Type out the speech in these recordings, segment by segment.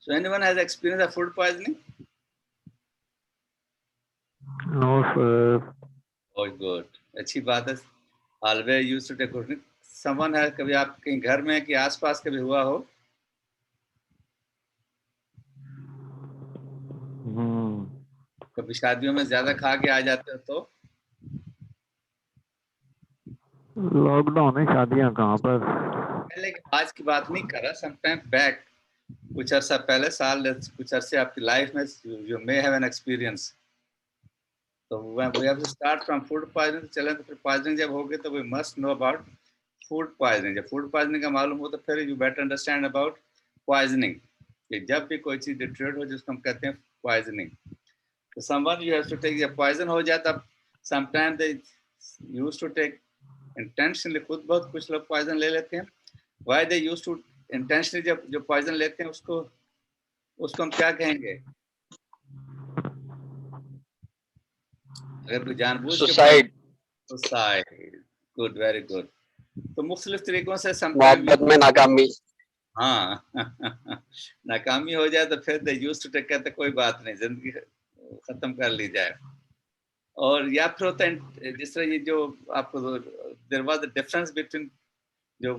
So anyone has experience of food poisoning? No, sir. Oh, good. अच्छी बात है. Always used to take food. Someone has कभी आप कहीं घर में कि आसपास कभी हुआ हो? कभी शादियों में ज्यादा खा के आ जाते हो तो? लॉकडाउन है, शादियां कहाँ पर. पहले की आज की बात नहीं कर रहा. Sometime back, कुछ अर्सा पहले साल कुछ अरसे आपकी लाइफ में you may have an experience. तो we have to start from food poisoning. चलें तो फिर poisoning जब होगी तो we must know about food poisoning. जब food poisoning का मालूम हो तो फिर you better understand about poisoning. कि जब भी कोई चीज डिट्रीट हो जिसको हम कहते हैं poisoning. तो someone you have to take जब poison हो जाए तब sometimes they used to take intentionally. खुद बहुत कुछ लोग poison ले लेते हैं. Why they used to intentionally जब जो poison लेते हैं उसको हम क्या कहेंगे? अगर कोई जानबूझ के suicide. Suicide. Good, very good. तो मुख्तलिफ तरीकों से समटाइम मोहब्बत में नाकामी. हाँ नाकामी हो जाए तो फिर दे यूज्ड टू टेक कहते कोई बात नहीं, जिंदगी खत्म कर ली जाए. और या फिर होता है जिस तरह ये जो आपको there was a difference between जो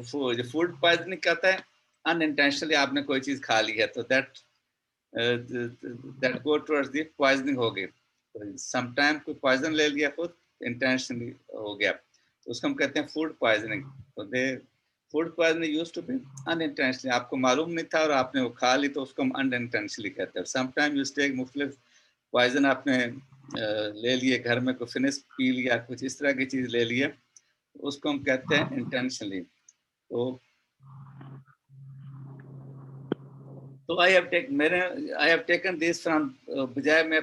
फूड पॉइजनिंग कहता है अनइंटेंशनली आपने कोई चीज खा ली है तो that go towards the poisoning हो गई. तो समटाइम कोई पॉइजन ले लिया खुद इंटेंशनली हो गया तो उसको हम कहते हैं फूड पॉइजनिंग. तो they food poisoning used to be unintentionally, आपको मालूम नहीं था और आपने वो खा ली तो उसको हम अनइंटेंशनली कहते हैं. समटाइम यू टेक मुख्तलिफ पॉइजन आपने ले लिए, घर में कोई फिनिश पी लिया, कुछ इस तरह की चीज ले लिए, उसको हम कहते हैं इंटेंशनली. तो I have taken this from बजाय मैं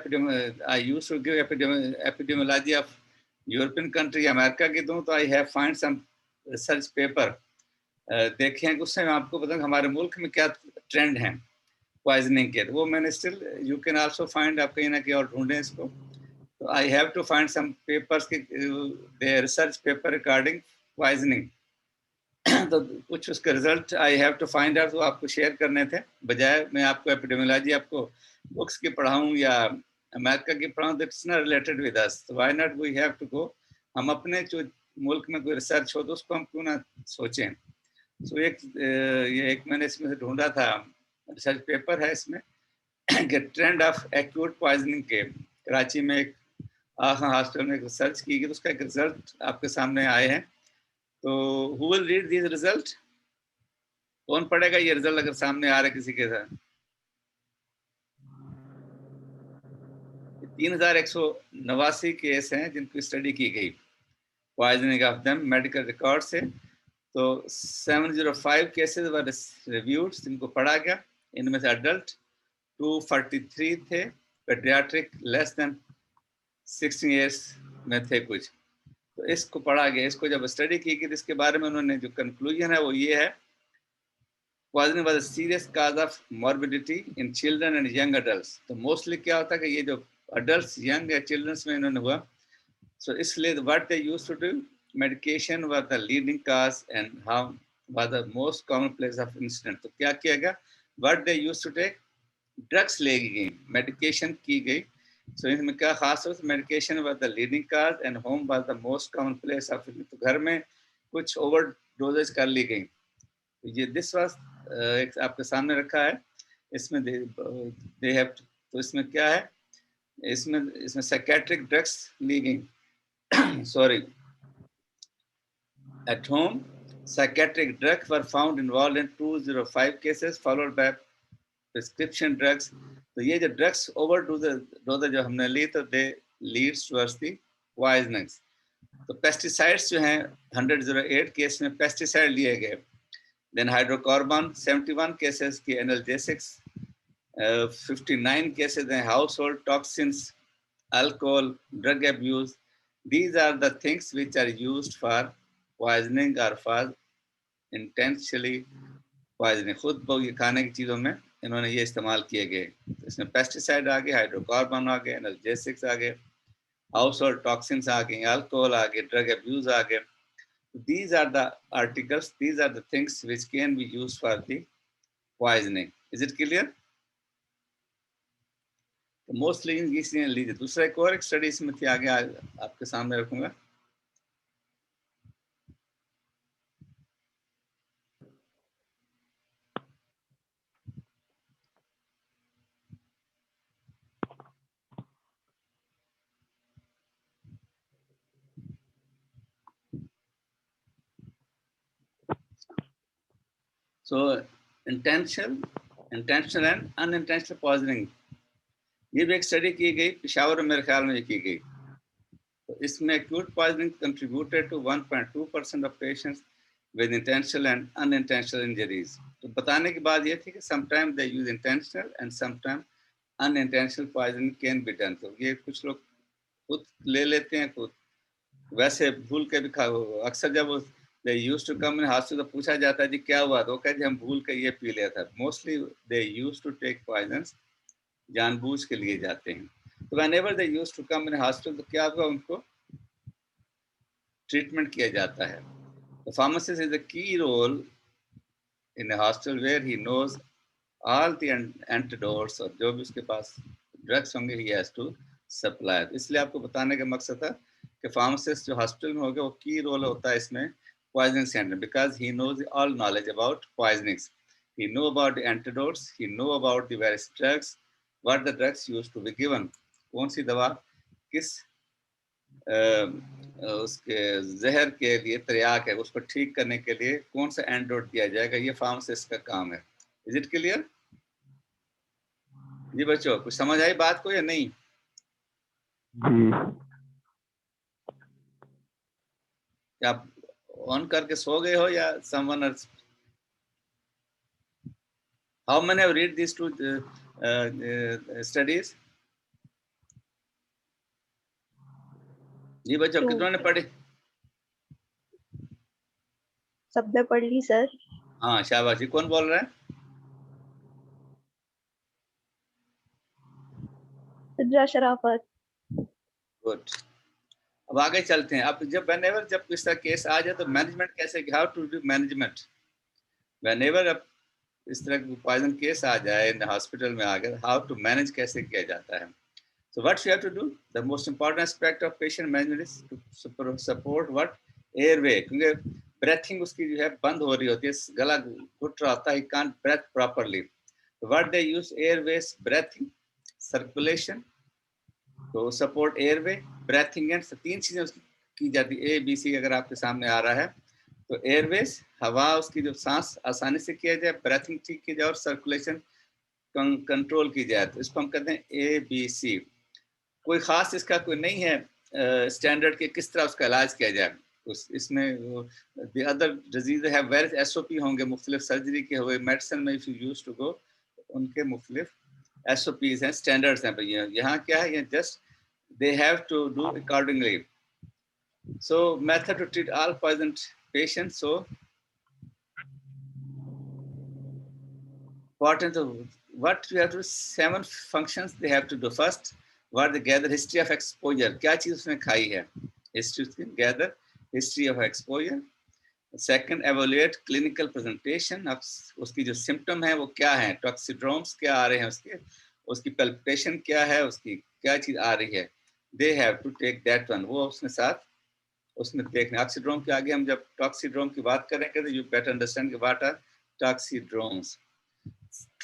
I used to give epidemiology of European country America की दूं तो I have find some research paper देखे हैं. उससे मैं आपको बताऊं हमारे मुल्क में क्या ट्रेंड है पॉइजनिंग के. तो वो मैंने still you can also find, आप कहीं ना कहीं और ढूंढें इसको. तो I have to find some papers की the research paper regarding poisoning. तो कुछ उसके result I have to find out, तो आपको शेयर करने थे. बजाय मैं आपको एपिडेमियोलॉजी आपको बुक्स की पढ़ाऊं या अमेरिका की पढ़ाऊं, that's not related with us. Why not we have to go. हम अपने जो मुल्क में कोई रिसर्च हो तो उसको हम क्यों ना सोचें. सो ये एक मैंने इसमें से ढूंढा था रिसर्च पेपर है इसमें कि ट्रेंड ऑफ एक्यूट पॉइजनिंग के कराची में एक आखा हॉस्पिटल में रिसर्च की गई. तो उसका एक रिजल्ट आपके सामने आए हैं. तो who will read this result? कौन पढ़ेगा ये रिजल्ट अगर सामने आ रहा है किसी के साथ? 3189 केस हैं जिनकी स्टडी की गई poisoning of them medical record से. तो 705 केसेस वर रिव्यूड जिनको पढ़ा गया. इनमें से अडल्ट 243 थे, पेडियाट्रिक लेस देन 16 इयर्स में थे कुछ. तो इसको पढ़ा गया. इसको जब स्टडी की गई तो इसके बारे में उन्होंने जो कंक्लूजन है वो ये है, poisoning was a serious cause of morbidity in children and young adults. तो मोस्टली क्या होता है कि ये जो अडल्ट्स यंग या चिल्ड्रंस में इन्होंने हुआ. सो इसलिए what they used to do, medication was the leading cause and how was the most common place of incident. तो क्या किया गया, what they used to take, drugs ले गई, मेडिकेशन की गई. सो इसमें क्या खास है, medication was the leading cause and home was the most common place of. तो घर में कुछ ओवर डोजेज कर ली गई. ये दिस वाज एक आपके सामने रखा है. इसमें दे हैव. तो इसमें क्या है, इसमें साइकेट्रिक ड्रग्स ली गई sorry at home. Psychiatric drugs were found involved in 205 cases followed by prescription drugs. तो ये जो ड्रग्स ओवरडोज जो हमने ली तो दे लीड्स टुवर्ड्स द पॉइजनिंग. तो पेस्टिसाइड्स जो हैं 108 केस में पेस्टिसाइड लिए गए. Then hydrocarbon 71 cases की analgesics, 59 cases in household toxins, alcohol, drug abuse. These are the things which are used for poisoning or for intentionally poisoning. खुद ये खाने की चीज़ों में इन्होंने ये इस्तेमाल किए गए. तो इसमें पेस्टिसाइड आ गए, हाइड्रोकार्बन आ गए, एनाल्जेसिक्स आ गए, हाउसहोल्ड टॉक्सिन्स आ गए, अल्कोहल आ गए, ड्रग अब्यूज आ गए. These are the articles, these are the things which can be used for the poisoning. Is it clear? तो मोस्टली इनकी चीजें लीजिए। दूसरा एक और एक स्टडी इसमें थी, आगे आपके सामने रखूंगा। सो इंटेंशनल एंड अनइंटेंशनल पॉइजनिंग, ये भी एक स्टडी की गई पेशावर में, मेरे ख्याल में की गई। तो इसमें acute poisoning contributed to 1.2% of patients with intentional and unintentional injuries. तो बताने की बात ये थी कि sometimes they use intentional and sometimes unintentional poisoning can be done. तो ये कुछ लोग खुद ले लेते हैं, खुद वैसे भूल के भी खा। अक्सर जब they used to come in hospital तो पूछा जाता है जी क्या हुआ, तो कहते हम भूल के ये पी लिया था। Mostly they used to take poisons, जानबूझ के लिए जाते हैं। तो whenever they used to come in hospital तो क्या हुआ, उनको ट्रीटमेंट किया जाता है। The pharmacist is a key role in a hospital where he knows all the antidotes, और जो भी उसके पास ड्रग्स होंगे he has to supply। इसलिए आपको बताने का मकसद था कि फार्मासिस्ट जो हॉस्पिटल में होगा वो की रोल होता है इसमें poisoning centre, because he knows all knowledge about poisonings, he know about the antidotes, he know about the various drugs, what the drugs used to be given, कौन सी दवा किस उसके जहर के लिए त्रियाक है, उसको ठीक करने के लिए कौन सा एंटीडोट दिया जाएगा, ये फार्मासिस्ट का काम है। इज इट क्लियर जी बच्चों, कुछ समझ आई बात को या नहीं? जी क्या आप ऑन करके सो गए हो या someone else? How many have read this two studies? जी बच्चों, टू कितनों ने पढ़ी? सबने पढ़ ली सर। हाँ शाबाश जी। कौन बोल रहा है? सिद्रा शराफत। गुड। अब आगे चलते हैं। अब जब व्हेनेवर जब इस तरह केस आ जाए तो मैनेजमेंट कैसे, how to do management whenever अब इस तरह की पॉइजन केस आ जाए हॉस्पिटल में आ गए, हाउ टू मैनेज कैसे किया जाता है। So what you have to do, the most important aspect of patient management is to support what airway, क्योंकि breathing उसकी जो है बंद हो रही होती है, गला घुट रहा होता है, he can't breathe properly. So what they use airways, breathing, circulation, तो support airway, breathing and तीन चीजें की जाती है। ABC अगर आपके सामने आ रहा है तो एयरवेज, हवा उसकी जो सांस आसानी से किया जाए, ब्रेथिंग ठीक की जाए और सर्कुलेशन कंट्रोल की जाए, तो इसको हम कहते हैं ABC। कोई खास इसका कोई नहीं है स्टैंडर्ड के किस तरह उसका इलाज किया जाए। उस इसमें अदर डिजीज है, वेरियस SOP होंगे, मुख्तलिफ सर्जरी के हुए, मेडिसिन में if you use to go उनके मुख्तलिफ SOPs हैं, स्टैंडर्ड्स हैं भैया। यहाँ क्या है, ये just they have to do accordingly. So method to treat all poison patients. So important of what you have to do, 7 functions they have to do. First, what they gather history of exposure, क्या चीज उसने खाई है, history gather history of exposure. Second, evaluate clinical presentation, अब उसकी जो symptom है वो क्या है, टॉक्सिड्रोम्स क्या आ रहे हैं उसके, उसकी palpitation क्या है, उसकी क्या चीज आ रही है, they have to take that one, वो उसने साथ उसमें देखना। ऑक्सीड्रोम के आगे हम जब टॉक्सिड्रोम की बात करेंगे तो you better understand what are toxidromes.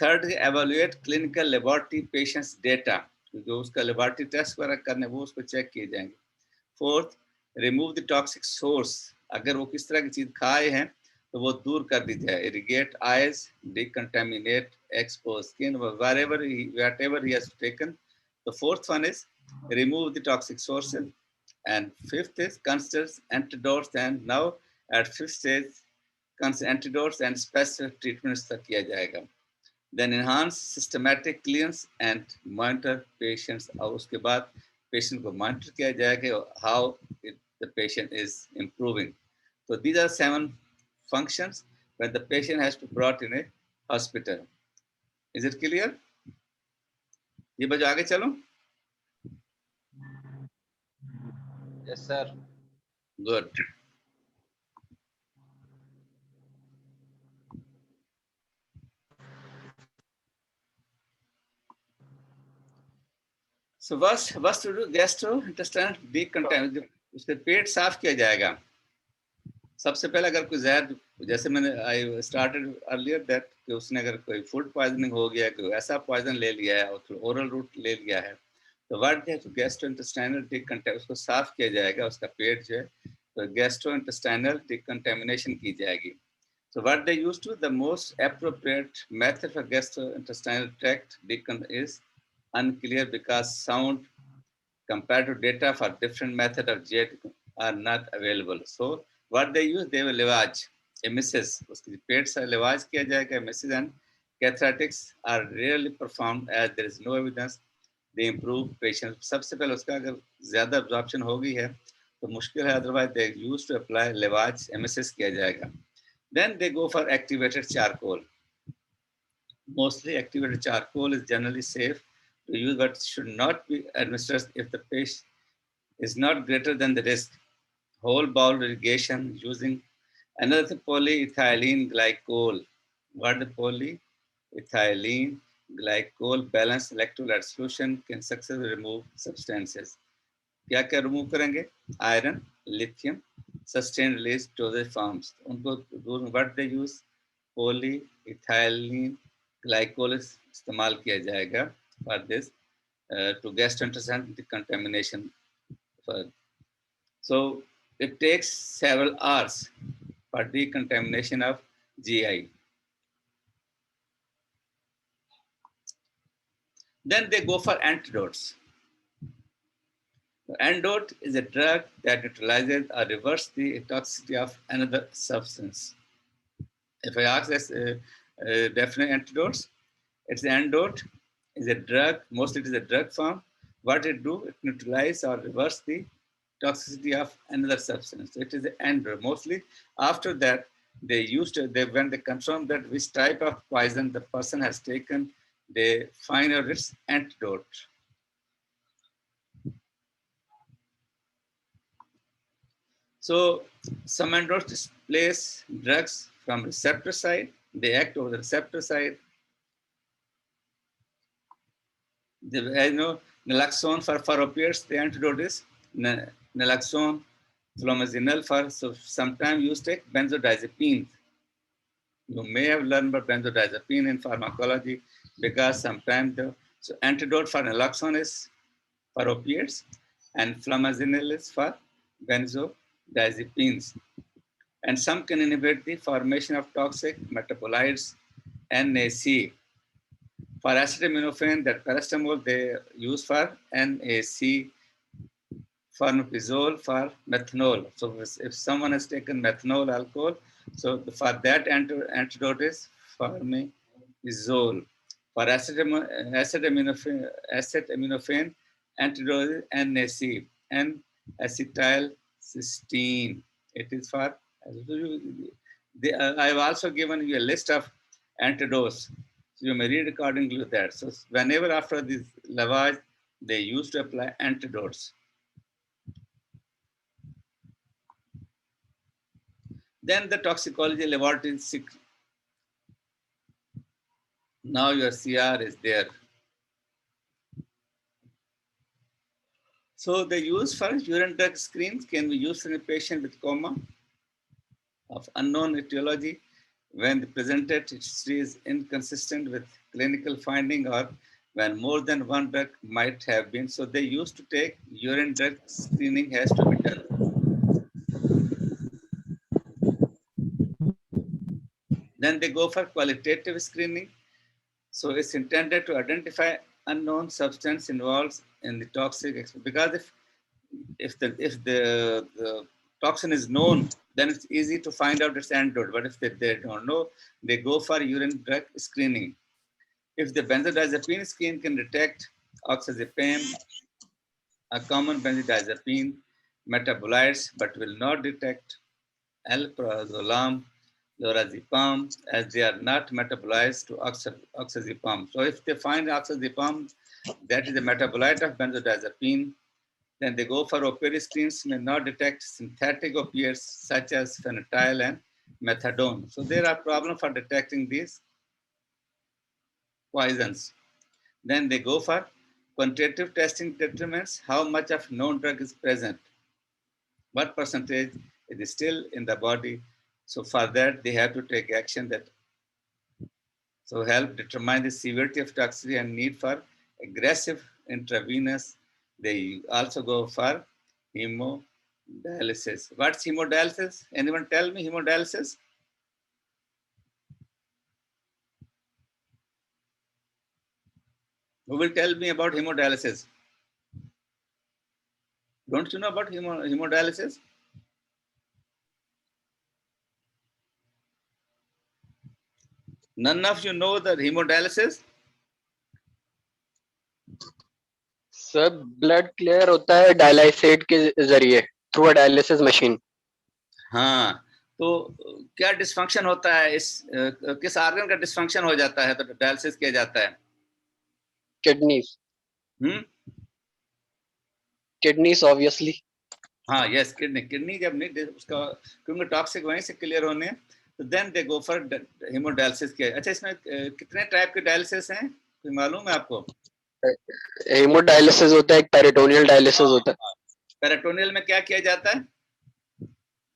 Third, evaluate clinical laboratory patients data, जो उसका लेबोरेटरी टेस्ट वगैरह करने वो उसको चेक किए जाएंगे। Fourth, remove the toxic source, अगर वो किस तरह की चीज खाए हैं तो वो दूर कर दी जाए। Irrigate eyes, decontaminate expose skin, whatever he has taken. The fourth one is remove the toxic sources, and fifth is consider antidotes, and now at fifth stage consider antidotes and specific treatments तक किया जाएगा। Then enhance systematic clearance and monitor patients, और उसके बाद patient को monitor किया जाएगा how the patient is improving. So these are 7 functions when the patient has to be brought in a hospital. Is it clear? ये बच्चों आगे चलो। Yes, sir. Good. So what's to do? Gastrointestinal decontamination. उसके पेट साफ किया जाएगा. सबसे पहले अगर कोई जहर, जैसे मैंने आई स्टार्टेड अर्लियर दैट कि उसने अगर कोई फूड पॉइजनिंग हो गया, कोई ऐसा पॉइजन ले लिया है और ओरल रूट ले लिया है, तो व्हाट दे टू गैस्ट्रोइंटेस्टाइनल डिकंटैमिनेशन, उसको साफ किया जाएगा, उसका पेट जो है, तो गैस्ट्रोइंटेस्टाइनल डिकंटैमिनेशन की जाएगी. So what they used to, the most appropriate method for gastrointestinal tract decon is unclear because sound compared to data for different method of GI are not available. So what they use, they will lavage, emesis, उसकी पेट से lavage किया जाएगा, emesis and catharatics are rarely performed as there is no evidence they improve patient. सबसे पहले उसका अगर ज़्यादा absorption हो गई है तो मुश्किल है, otherwise they used to apply lavage, emesis किया जाएगा. Then they go for activated charcoal. Mostly activated charcoal is generally safe to use, but should not be administered if the patient is not greater than the risk. Whole bowel irrigation using another polyethylene glycol. What the polyethylene glycol balanced electrolyte solution can successfully remove substances. क्या क्या remove करेंगे? Iron, lithium, sustain release doses forms. उनको what they use, polyethylene glycol इस्तेमाल किया जाएगा for this to gastrointestinal decontamination. So it takes several hours for decontamination of GI. Then they go for antidotes. The antidote is a drug that neutralizes or reverses the toxicity of another substance. If I ask this definite antidotes, it's the antidote is a drug, mostly it is a drug form. What it do, it neutralizes or reverses the toxicity of another substance. It is the antidote. Mostly after that, they used to, when they confirm that which type of poison the person has taken, they find out its antidote. So some antidotes displace drugs from receptor side. They act over the receptor side. Naloxone for opiates, the antidote is naloxone, flumazenil for, so sometimes you take benzodiazepine. You may have learned about benzodiazepine in pharmacology because sometimes so antidote for naloxone is for opiates and flumazenil is for benzodiazepines. And some can inhibit the formation of toxic metabolites, NAC. For acetaminophen, that paracetamol they use for NAC, farmapizole for methanol. So if someone has taken methanol alcohol, so for that antidote is farmapizole. For acetaminophen antidote is NAC, N-acetylcysteine. It is for, I have also given you a list of antidotes. So you may read according to that. So whenever after this lavage, they used to apply antidotes. Then the toxicology laboratory. Now your CR is there. So the use for urine drug screens can be used in a patient with coma of unknown etiology when the presented history is inconsistent with clinical finding or when more than one drug might have been. So they used to take urine drug screening has to be done. Then they go for qualitative screening. So it's intended to identify unknown substance involved in the toxic, because if the toxin is known, then it's easy to find out its antidote. But if they don't know, they go for urine drug screening. If the benzodiazepine screen can detect oxazepam, a common benzodiazepine metabolites, but will not detect alprazolam, lorazepam, as they are not metabolized to oxazepam. So if they find oxazepam, that is a metabolite of benzodiazepine, then they go for opioid screens, may not detect synthetic opiates such as phenytoin and methadone. So there are problems for detecting these poisons. Then they go for Quantitative testing determines how much of known drug is present, what percentage is still in the body. So for that, they have to take action that so help determine the severity of toxicity and need for aggressive intravenous. They also go for hemodialysis. What's hemodialysis? Anyone tell me hemodialysis? Who will tell me about hemodialysis? Don't you know about hemodialysis? None of you know the hemodialysis? Sir blood clear होता है डायलाइसेट के जरिए through a dialysis machine. हाँ, तो क्या dysfunction होता है इस किस ऑर्गन का डिस्फंक्शन हो जाता है तो डायलिसिस किया जाता है? किडनीज. Kidneys obviously. हाँ, यस, किडनी जब नहीं उसका क्योंकि टॉक्सिक वहीं से क्लियर होने तो then they go for hemodialysis के. अच्छा, इसमें कितने टाइप के डायलिसिस हैं कोई मालूम है आपको? हेमोडायलिसिस होता है, एक पेरिटोनियल डायलिसिस होता है. पेरिटोनियल में क्या किया जाता है?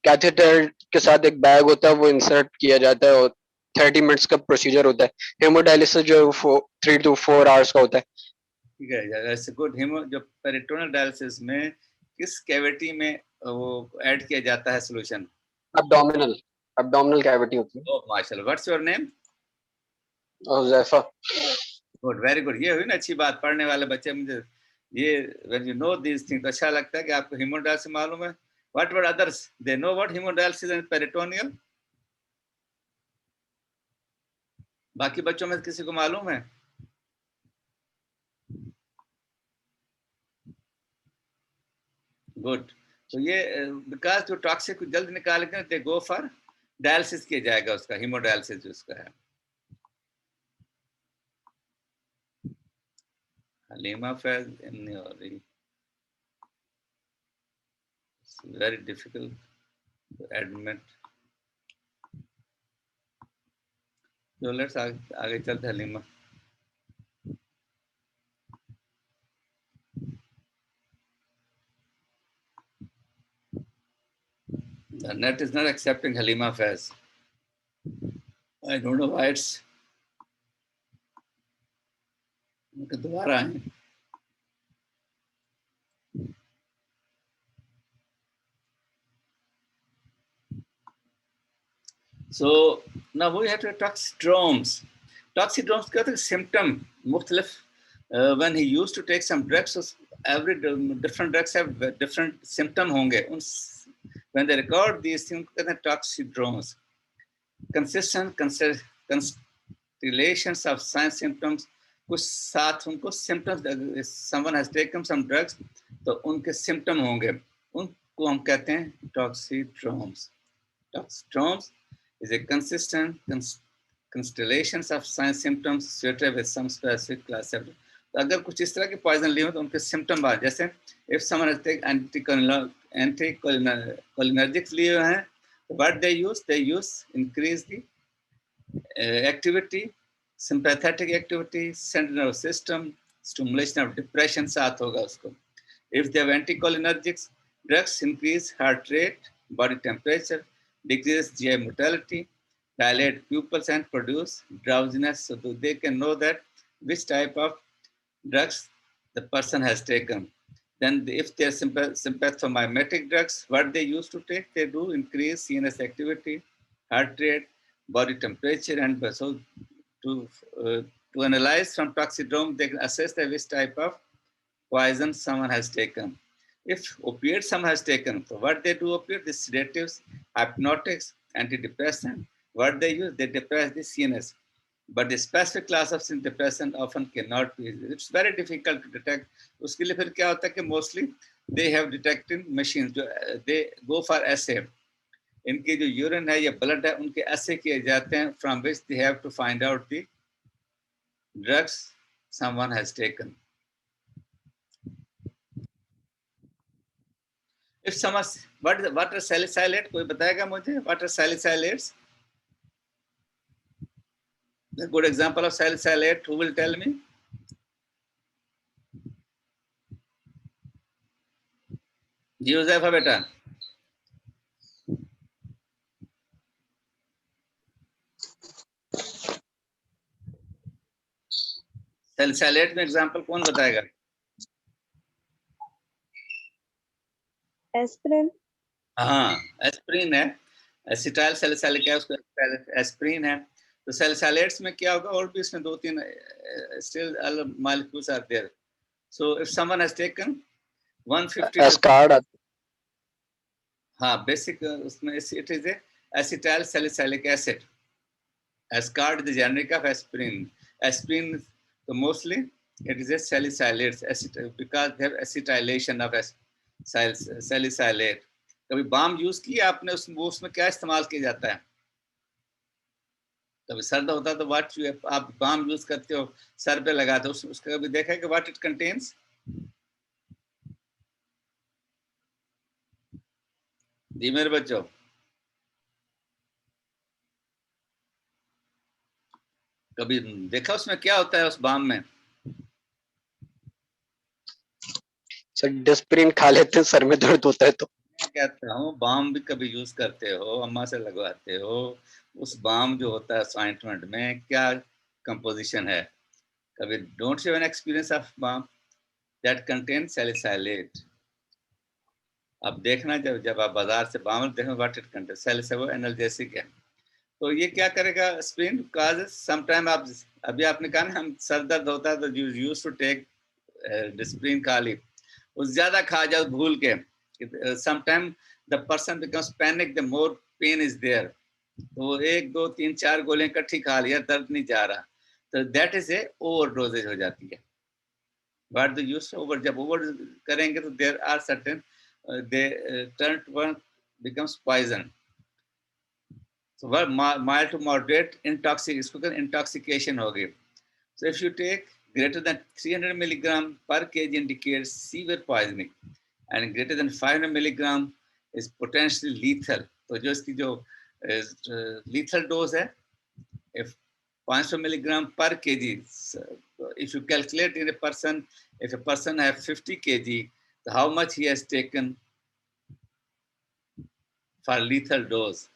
कैथेटर के साथ एक बैग होता है, वो इंसर्ट किया जाता है और 30 मिनट्स का प्रोसीजर होता है. हेमोडायलिसिस जो 3 to 4 आवर्स का होता है. ठीक है, दैट्स गुड. जो पेरिटोनियल डायलिसिस में किस कैविटी में वो ऐड किया जाता है सॉल्यूशन? एब्डोमिनल कैविटी होती है. ओह माशाल्लाह. What's your name? Huzaifa. Good, very good. ये हुई ना अच्छी बात, पढ़ने वाले बच्चे. मुझे ये when you know this thing तो अच्छा लगता है कि आपको हेमोडायलिसिस मालूम है. What about others? They know what hemodialysis and peritoneal? बाकी बच्चों में किसी को मालूम है? गुड. तो ये विकास जो टॉक्सिक को जल्द निकाल के दे गो फॉर डायलिसिस किया जाएगा, उसका हेमोडायलिसिस जो उसका है. Halima Faiz इम्यूनरी. It's very difficult to admit. So let's आगे चलते हैं Halima. The net is not accepting Halima Faiz. I don't know why it's. दोबारा आए. So now we have to toxidromes. Toxidromes का तो symptom मुख्तलिफ. When he used to take some drugs, so every different drugs have different symptom होंगे. When they record these things, कहते हैं toxidromes. Consistent constellations of sign symptoms. कुछ साथ उनको symptoms. Someone has taken some drugs, तो उनके symptom होंगे. उनको हम कहते हैं toxidromes. Toxidromes is a consistent constellations of signs symptoms associated with some specific class of. तो अगर कुछ इस तरह के पॉइजन लिए हो तो उनके सिम्टम आ, जैसे if someone has taken anticholinergics लिए हुए हैं, what they use increase the activity, sympathetic activity, central nervous system, stimulation of depression साथ होगा उसको. If they have anticholinergics, drugs increase heart rate, body temperature, decrease GI motility, dilate pupils and produce drowsiness, so they can know that which type of drugs the person has taken. Then if they're sympathomimetic drugs, what they used to take, they do increase CNS activity, heart rate, body temperature, and so to analyze from toxidrome, they can assess the which type of poison someone has taken. If opiate someone has taken, so what they do opiate, the sedatives, hypnotics, antidepressant, what they use, they depress the CNS. But the specific class of depressant often cannot be. It's very difficult to detect. उसके लिए फिर क्या होता है कि mostly they have detecting machines. They go for assay. इनकी जो urine है या blood है, उनके assay किए जाते हैं, from which they have to find out the drugs someone has taken. If someone, what are salicylates? कोई बताएगा मुझे? What are salicylates? A good example of salicylate. Who will tell me? जी हुज़ैफा बेटा, salicylate में example कौन बताएगा? Aspirin. हाँ, aspirin है, acetyl salicylic है, उसको एस्पिरिन है। तो सैलिसाइलेट्स में क्या होगा, और भी इसमें 2-3 still other molecules are there. So if someone has taken 150 to एस्कार्ड हाँ बेसिक उसमें it is acetyl salicylic acid. Ascard is the generic of aspirin. Aspirin, so mostly it is a salicylate because they have acetylation of salicylate. कभी balm use किया आपने, उसमें क्या इस्तेमाल किया जाता है? कभी सर्द होता है तो व्हाट आप बाम यूज करते हो, सर पे लगाते हो, उसका कभी देखा है कि व्हाट इट कंटेन्स? जी मेरे बच्चों, कभी देखा उसमें क्या होता है उस बाम में? सर डिस्प्रिन खा लेते हैं, सर में दर्द होता है तो। मैं कहता हूँ बाम भी कभी यूज करते हो, अम्मा से लगवाते हो, उस बाम जो होता है ऑइंटमेंट में क्या कंपोजिशन है? कभी don't you have an experience of balm that contain salicylate? अब देखना जब आप बाजार से बाम देखो what it contain, salicylate analgesic है। तो ये क्या करेगा स्प्रिन काज समटाइम आप अभी आपने कहा ना हम सर दर्द होता है तो you used to take Disprin खा ली, उस ज्यादा खा जाओ भूल के, sometime the person becomes panic the more pain is there, तो 1 2 3 4 गोलियां इकट्ठी खा लिया, दर्द नहीं जा रहा, तो दैट इज ए ओवरडोजेज हो जाती है। व्हाट द यूज ओवर, जब ओवर करेंगे तो there are certain they turn one becomes poison. So mild to moderate intoxication होगी. So if you take greater than 300 milligram per kg indicates severe poisoning, and greater than 500 milligram is potentially lethal. तो जो इसकी जो lethal dose है, if 500 milligram per kg, if you calculate in a person, if a person has 50 kg, so how much he has taken for lethal dose?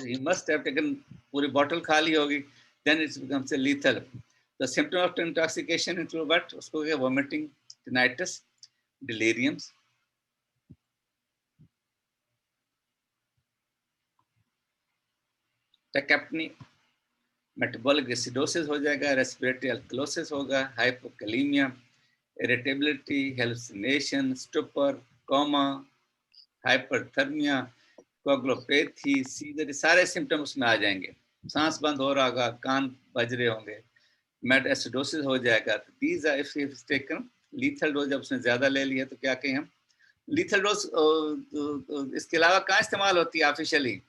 He must have taken पूरी bottle खाली होगी, then it becomes a lethal. The symptom of intoxication include what? उसको क्या, vomiting, tinnitus, delirium. Tachypnea, metabolic acidosis हो जाएगा, respiratory alkalosis होगा, hypokalemia, irritability, hallucination, stupor, coma, hyperthermia, कोगलोपैथी, सीधे सारे सिम्टम उसमें आ जाएंगे। सांस बंद हो रहा होगा, कान बज रहे होंगे, मेट एसिडोसिस हो जाएगा। These are if taken lethal dose, जब उसने ज्यादा ले लिया तो क्या कहें हम? लीथल डोज इसके अलावा कहाँ इस्तेमाल होती है ऑफिशियली,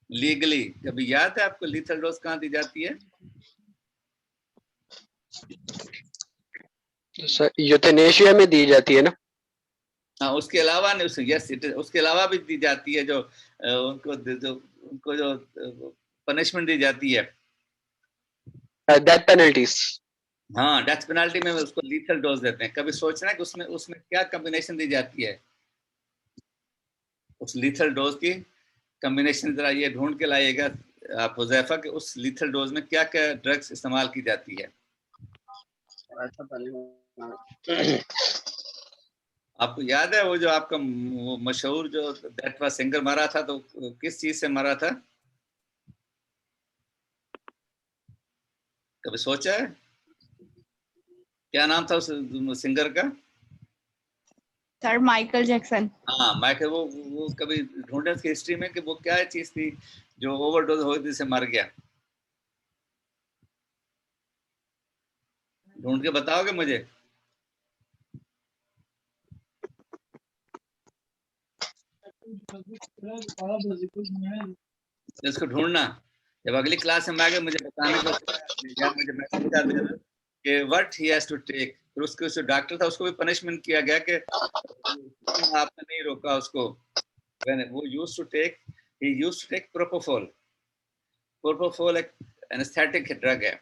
लीगली? कभी याद है आपको लीथल डोज कहाँ दी जाती है? सर यूथेनेशिया में दी जाती है ना? हाँ, उसके अलावा नहीं, उसके अलावा भी दी जाती है, जो उनको जो पनिशमेंट दी जाती है, डेथ पेनल्टीज। हाँ डेथ पेनल्टी में उसको लीथल डोज देते हैं। कभी सोचना है कि उसमें उसमें क्या कॉम्बिनेशन दी जाती है? उस लीथल डोज की कॉम्बिनेशन जरा ये ढूंढ के लाइएगा आप हुजैफा, के उस लीथल डोज में क्या क्या ड्रग्स इस्तेमाल की जाती है? आपको याद है वो जो आपका मशहूर जो दैट वाज सिंगर मरा था, तो किस चीज से मरा था? कभी सोचा है क्या नाम था उस सिंगर का? Sir Michael Jackson. हाँ माइकल, वो कभी ढूंढे उसकी हिस्ट्री में कि वो क्या चीज थी जो ओवरडोज हो गई से मर गया? ढूंढ के बताओगे मुझे? इसको ढूंढना, जब अगली क्लास में आ गए मुझे बताने को, या मुझे मैसेज कर देना कि what he has to take. फिर उसके जो डॉक्टर था उसको भी पनिशमेंट किया गया कि आपने नहीं रोका उसको। वो used to take, he used to take propofol. Propofol एक एनेस्थेटिक ड्रग है,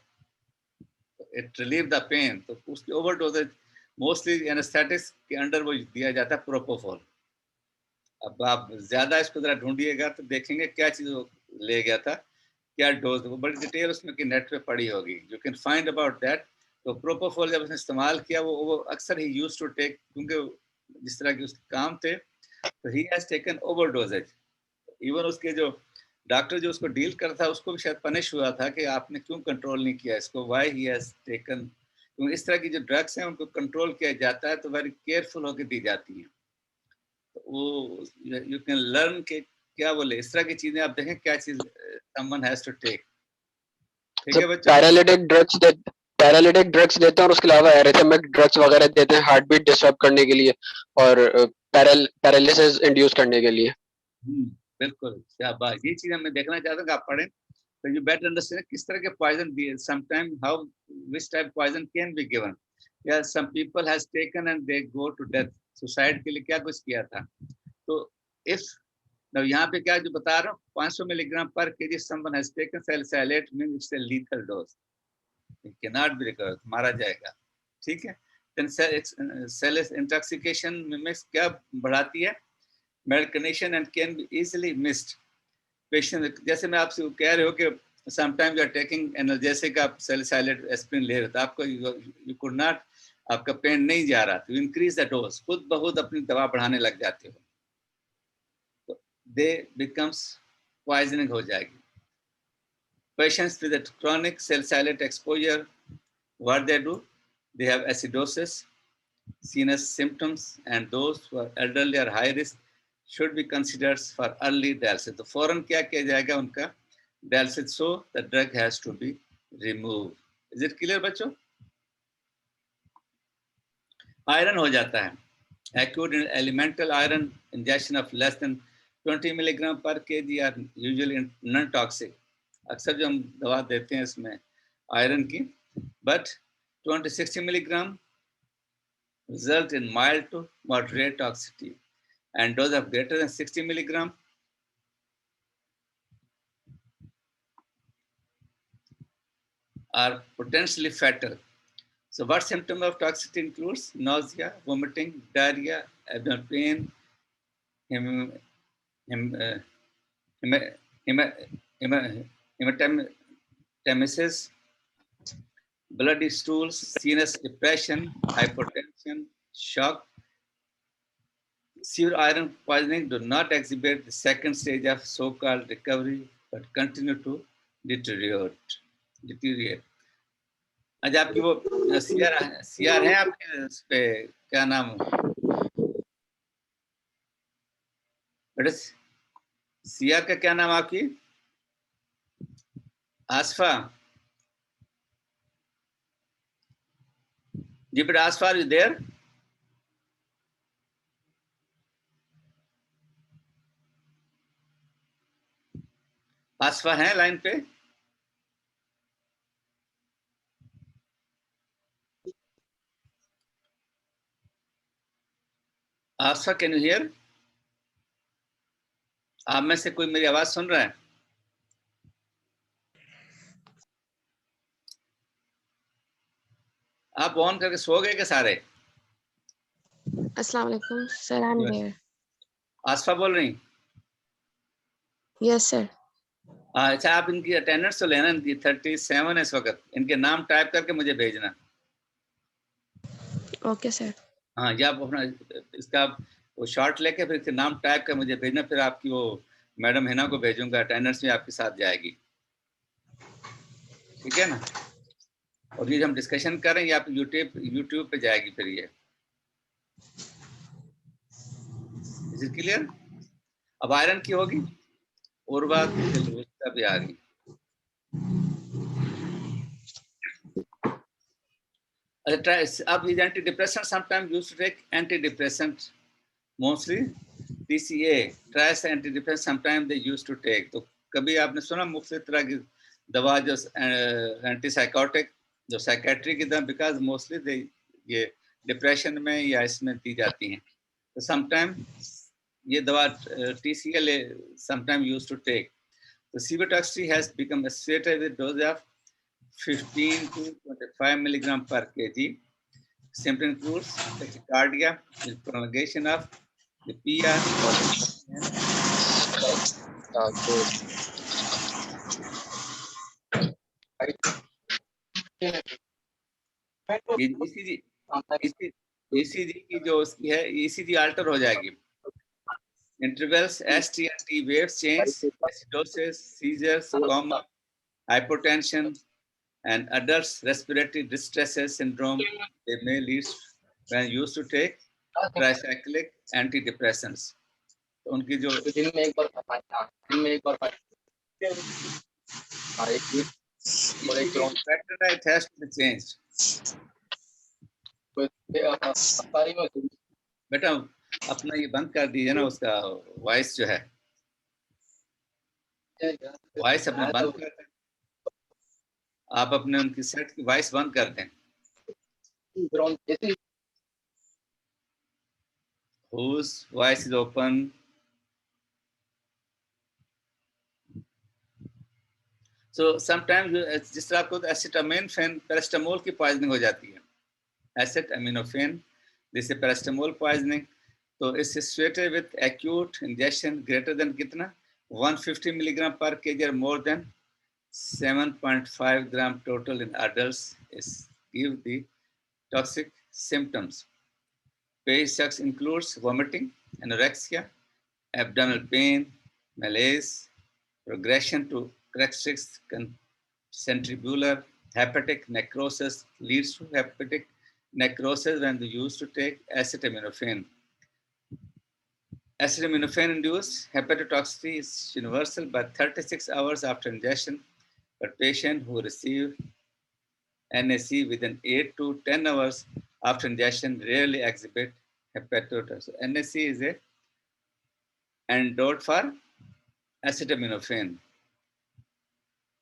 इट रिलीव द पेन, तो उसकी ओवरडोज मोस्टली एनेस्थेटिक्स के अंडर वो दिया जाता है प्रोपोफॉल। अब आप ज्यादा इसको जरा ढूंढिएगा तो देखेंगे क्या चीज वो ले गया था, क्या डोज, वो बड़ी डिटेल उसमें की नेट पे पड़ी होगी, you can find about that. तो प्रोपोफॉल जब उसने इस्तेमाल किया वो अक्सर ही यूज टू टेक, क्योंकि जिस तरह के उसके काम थे, तो he has taken overdoses. Even उसके जो डॉक्टर जो उसको डील करता था उसको भी शायद पनिश हुआ था कि आपने क्यों कंट्रोल नहीं किया इसको, व्हाई ही हैज टेकन। क्योंकि इस तरह की जो ड्रग्स हैं उनको कंट्रोल किया जाता है तो वेरी केयरफुल होकर दी जाती हैं। तो वो यू कैन लर्न के क्या बोले, इस तरह की चीजें आप देखें क्या चीज समवन हैज टू टेक। ठीक है बच्चों? पैरालिटिक ड्रग्स देते हैं और उसके अलावा एरिथमिक ड्रग्स वगैरह देते हैं हार्ट बीट डिस्टर्ब करने के लिए और पैरालिसिस इंड्यूस करने के लिए। बिल्कुल, क्या बात, ये चीज मैं देखना चाहता हूँ कि आप पढ़ें तो यू बेटर अंडरस्टैंड किस तरह के पॉइजन दिए, sometime how which type poison can be given, या some people has taken and they go to death, suicide के लिए क्या कुछ किया था। तो इफ यहाँ पे क्या जो बता रहा हूँ 500 मिलीग्राम पर KG someone has taken salicylate means it's a lethal dose, it can not be recovered, मारा जाएगा। ठीक है, देन सेल इंटॉक्सिकेशन में क्या बढ़ाती है, medication and can be easily missed. Patient जैसे मैं आपसे कह रहे हो कि sometimes you are taking analgesic, आप सैलिसाइलेट एस्पिरिन ले रहे हो तो आपको यू कुड नॉट, आपका पेन नहीं जा रहा तो इंक्रीज द डोज, खुद बहुत अपनी दवा बढ़ाने लग जाते हो तो दे बिकम्स पॉइजनिंग हो जाएगी। Patients with a chronic salicylate exposure, what they do, they have acidosis, CNS symptoms, and those who are elderly or high risk should be considered for early dialysis. तो फौरन क्या किया जाएगा उनका dialysis, so the drug has to be removed. Is it clear बच्चों? Iron हो जाता है, acute elemental iron injection of less than 20 milligram per kg are usually non-toxic. अक्सर जो हम दवा देते हैं इसमें आयरन की, but 20-60 milligram result in mild to moderate toxicity, and dose of greater than 60 milligram are potentially fatal. So what symptom of toxicity includes nausea, vomiting, diarrhea, abdominal pain, hematemesis, bloody stools, CNS depression, hypotension, shock. Severe iron poisoning do not exhibit the second stage of so-called recovery, but continue to deteriorate. आज आपकी वो CR है आपके उस पे क्या नाम, बेटा सीआर का क्या नाम आपकी, आसफा जी बेटा, आसफा आर यू देयर? आसफा है लाइन पे? आसफा कैन यू हियर? आप में से कोई मेरी आवाज सुन रहा है? आप ऑन करके सो गए क्या सारे? अस्सलाम वालेकुम सर, आई एम देयर। आसफा बोल रही? Yes sir. अच्छा, आप इनकी अटेंडेंस तो लेना, इनकी 37 है इस वक्त, इनके नाम टाइप करके मुझे भेजना। Okay sir. हाँ, या आप अपना इसका वो शॉर्ट लेके फिर इसके नाम टाइप कर मुझे भेजना, फिर आपकी वो मैडम हिना को भेजूंगा, अटेंडेंस में आपके साथ जाएगी, ठीक है ना। और ये हम डिस्कशन कर रहे हैं, आप यूट्यूब पे जाएगी फिर ये। Is it clear? अब आयरन की होगी और बात भी आ गई। अब antidepressant sometime used to take antidepressant, mostly TCA, trice antidepressant sometime they used to take. तो कभी आपने सुना मुख्तलिफ तरह की दवा जो एंटी साइकोटिक, जो साइकेट्री की दवा, बिकॉज मोस्टली दे ये डिप्रेशन में या इसमें दी जाती हैं। तो समटाइम ये दवा TCA sometime used to take. तो Cibotoxy has become associated with dose of 15 to 25 milligram per kg Symptom includes tachycardia with prolongation of the PR or ECG की जो उसकी है ECG अल्टर हो जाएगी. Intervals ST and T waves change, acidosis, seizures, coma, hypotension, and adults respiratory distresses syndrome. They may lead when used to take tricyclic antidepressants. तो उनकी जो दिन में एक बार factor है, it has to be changed. बेटा अपना ये बंद कर दीजिए ना, उसका वॉइस जो है, वॉइस अपना बंद कर दें. आप अपने उनकी सेट की वॉइस बंद कर दें. Whose voice is open? So sometimes जिस तरह आपको acetaminophen paracetamol की पॉइजनिंग हो जाती है. Acetaminophen, this is paracetamol poisoning. तो it's associated with acute ingestion greater than कितना 150 milligram per kg or more than 7.5 gram total in adults is give the toxic symptoms. Page sucks includes vomiting, anorexia, abdominal pain, malaise, progression to cachexia, centribular, hepatic necrosis leads to hepatic necrosis when they used to take acetaminophen. Acetaminophen-induced hepatotoxicity is universal, but 36 hours after ingestion, but patients who receive NAC within 8 to 10 hours after ingestion rarely exhibit hepatotoxicity. NAC is a antidote for acetaminophen.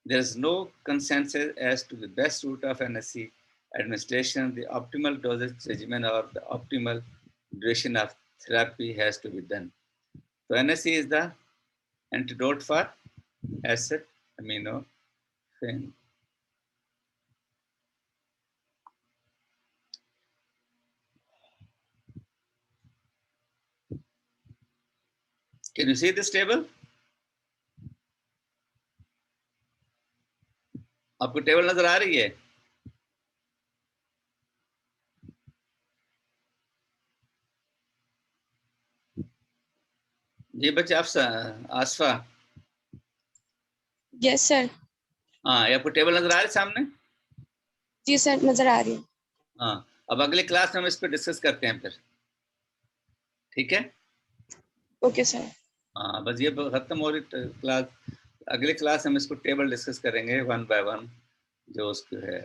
There is no consensus as to the best route of NAC administration. The optimal dosage regimen or the optimal duration of therapy has to be done. So NAC is the antidote for acetaminophen. Can you see this table? आपको table नजर आ रही है? जी बच्चे, आप आसफा? Yes sir. हाँ, आपको table नजर आ रही है सामने? जी सर, नजर आ रही है. हाँ, अब अगले क्लास में हम इस पर डिस्कस करते हैं फिर. ठीक है? Okay sir. हाँ, बस ये खत्म हो रही क्लास. अगले क्लास हम इसको टेबल डिस्कस करेंगे वन बाय वन, जो उसको है